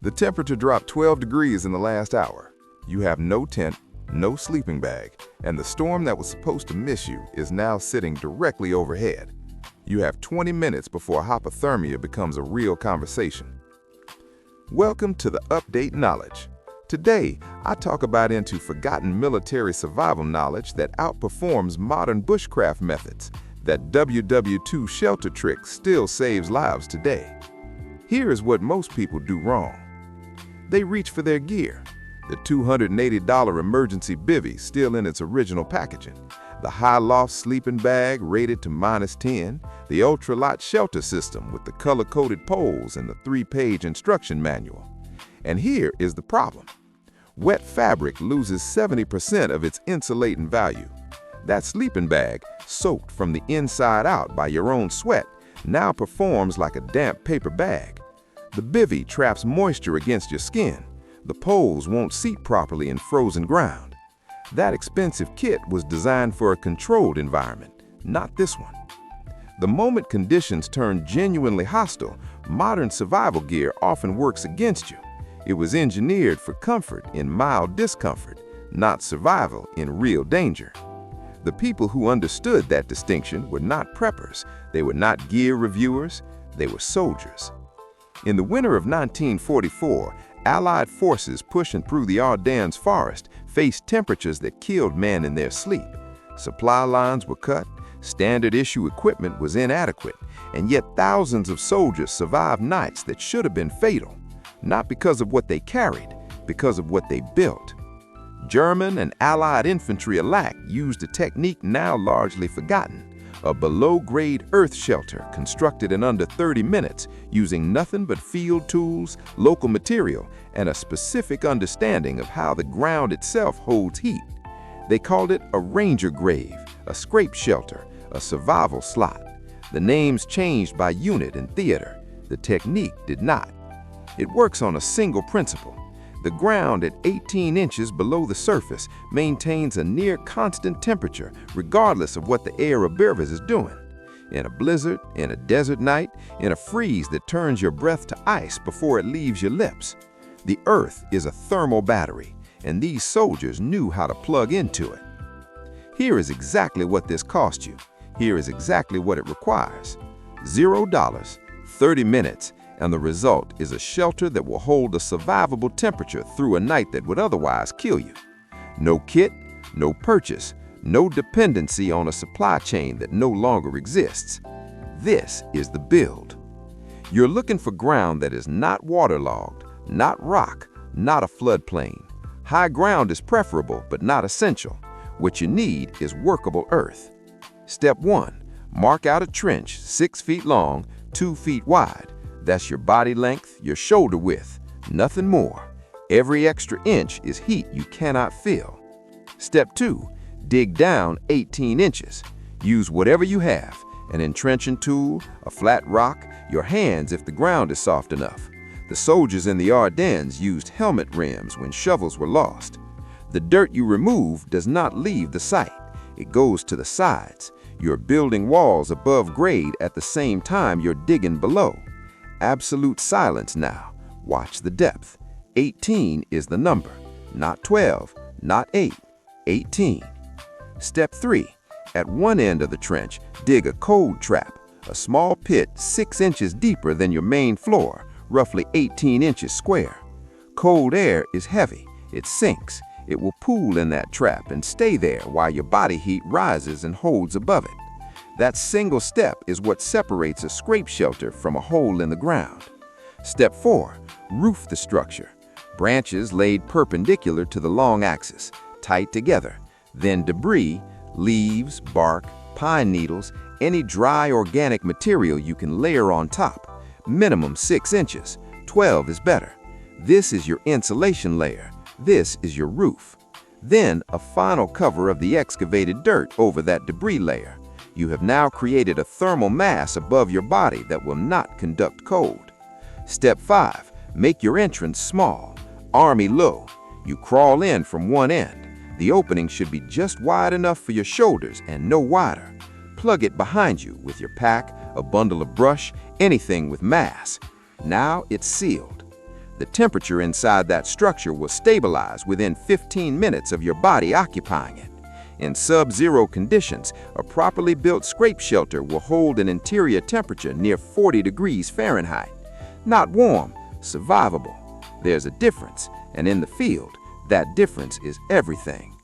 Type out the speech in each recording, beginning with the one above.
The temperature dropped 12 degrees in the last hour. You have no tent, no sleeping bag, and the storm that was supposed to miss you is now sitting directly overhead. You have 20 minutes before hypothermia becomes a real conversation. Welcome to the Update Knowledge. Today, I talk about into forgotten military survival knowledge that outperforms modern bushcraft methods. That WWII shelter trick still saves lives today. Here is what most people do wrong. They reach for their gear. The $280 emergency bivvy still in its original packaging, the high-loft sleeping bag rated to -10, the ultralight shelter system with the color-coded poles and the 3-page instruction manual. And here is the problem. Wet fabric loses 70% of its insulating value. That sleeping bag, soaked from the inside out by your own sweat, now performs like a damp paper bag. The bivvy traps moisture against your skin. The poles won't seat properly in frozen ground. That expensive kit was designed for a controlled environment, not this one. The moment conditions turn genuinely hostile, modern survival gear often works against you. It was engineered for comfort in mild discomfort, not survival in real danger. The people who understood that distinction were not preppers, they were not gear reviewers, they were soldiers. In the winter of 1944, Allied forces pushing through the Ardennes forest faced temperatures that killed men in their sleep. Supply lines were cut, standard issue equipment was inadequate, and yet thousands of soldiers survived nights that should have been fatal, not because of what they carried, because of what they built. German and Allied infantry alike used a technique now largely forgotten, a below-grade earth shelter constructed in under 30 minutes using nothing but field tools, local material, and a specific understanding of how the ground itself holds heat. They called it a ranger grave, a scrape shelter, a survival slot. The names changed by unit and theater. The technique did not. It works on a single principle. The ground at 18 inches below the surface maintains a near constant temperature regardless of what the air above us is doing. In a blizzard, in a desert night, in a freeze that turns your breath to ice before it leaves your lips. The earth is a thermal battery, and these soldiers knew how to plug into it. Here is exactly what this cost you. Here is exactly what it requires. $0, 30 minutes, and the result is a shelter that will hold a survivable temperature through a night that would otherwise kill you. No kit, no purchase, no dependency on a supply chain that no longer exists. This is the build. You're looking for ground that is not waterlogged, not rock, not a floodplain. High ground is preferable, but not essential. What you need is workable earth. Step 1, mark out a trench 6 feet long, 2 feet wide. That's your body length, your shoulder width, nothing more. Every extra inch is heat you cannot feel. Step 2, dig down 18 inches. Use whatever you have, an entrenching tool, a flat rock, your hands if the ground is soft enough. The soldiers in the Ardennes used helmet rims when shovels were lost. The dirt you remove does not leave the site. It goes to the sides. You're building walls above grade at the same time you're digging below. Absolute silence now. Watch the depth. 18 is the number, not 12, not 8, 18. Step 3. At one end of the trench, dig a cold trap, a small pit 6 inches deeper than your main floor, roughly 18 inches square. Cold air is heavy. It sinks. It will pool in that trap and stay there while your body heat rises and holds above it. That single step is what separates a scrape shelter from a hole in the ground. Step 4. Roof the structure. Branches laid perpendicular to the long axis, tight together. Then debris, leaves, bark, pine needles, any dry organic material you can layer on top. Minimum 6 inches. 12 is better. This is your insulation layer. This is your roof. Then a final cover of the excavated dirt over that debris layer. You have now created a thermal mass above your body that will not conduct cold. Step 5. Make your entrance small. Army low. You crawl in from one end. The opening should be just wide enough for your shoulders and no wider. Plug it behind you with your pack, a bundle of brush, anything with mass. Now it's sealed. The temperature inside that structure will stabilize within 15 minutes of your body occupying it. In sub-zero conditions, a properly built scrape shelter will hold an interior temperature near 40 degrees Fahrenheit. Not warm, survivable. There's a difference, and in the field, that difference is everything.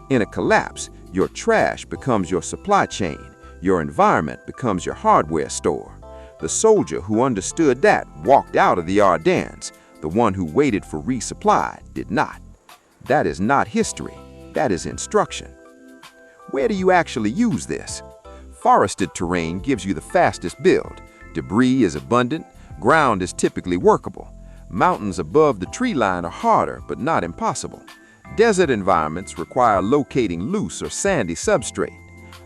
In a collapse, your trash becomes your supply chain. Your environment becomes your hardware store. The soldier who understood that walked out of the Ardennes. The one who waited for resupply did not. That is not history. That is instruction. Where do you actually use this? Forested terrain gives you the fastest build. Debris is abundant. Ground is typically workable. Mountains above the tree line are harder, but not impossible. Desert environments require locating loose or sandy substrate.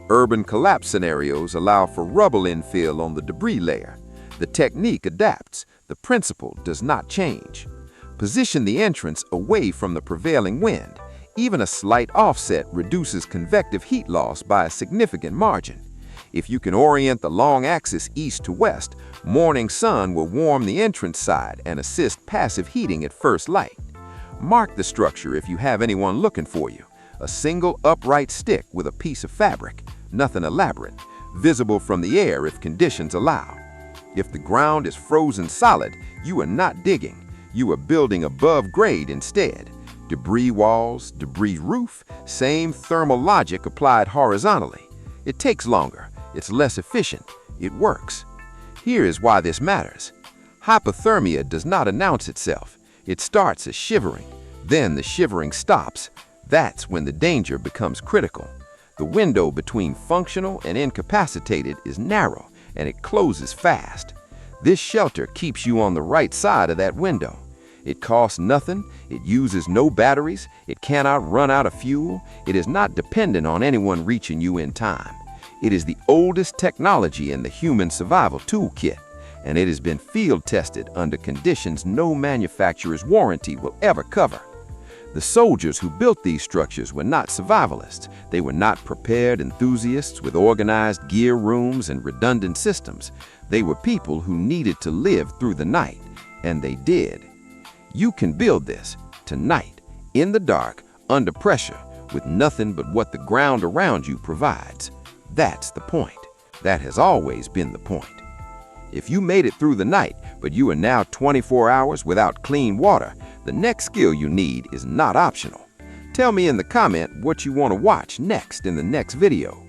Urban collapse scenarios allow for rubble infill on the debris layer. The technique adapts. The principle does not change. Position the entrance away from the prevailing wind. Even a slight offset reduces convective heat loss by a significant margin. If you can orient the long axis east to west, morning sun will warm the entrance side and assist passive heating at first light. Mark the structure if you have anyone looking for you. A single upright stick with a piece of fabric, nothing elaborate, visible from the air if conditions allow. If the ground is frozen solid, you are not digging. You are building above grade instead. Debris walls, debris roof, same thermal logic applied horizontally. It takes longer. It's less efficient. It works. Here is why this matters. Hypothermia does not announce itself. It starts as shivering. Then the shivering stops. That's when the danger becomes critical. The window between functional and incapacitated is narrow, and it closes fast. This shelter keeps you on the right side of that window. It costs nothing, it uses no batteries, it cannot run out of fuel, it is not dependent on anyone reaching you in time. It is the oldest technology in the human survival toolkit, and it has been field tested under conditions no manufacturer's warranty will ever cover. The soldiers who built these structures were not survivalists. They were not prepared enthusiasts with organized gear rooms and redundant systems. They were people who needed to live through the night, and they did. You can build this tonight, in the dark, under pressure, with nothing but what the ground around you provides. That's the point. That has always been the point. If you made it through the night, but you are now 24 hours without clean water, the next skill you need is not optional. Tell me in the comment what you want to watch next in the next video.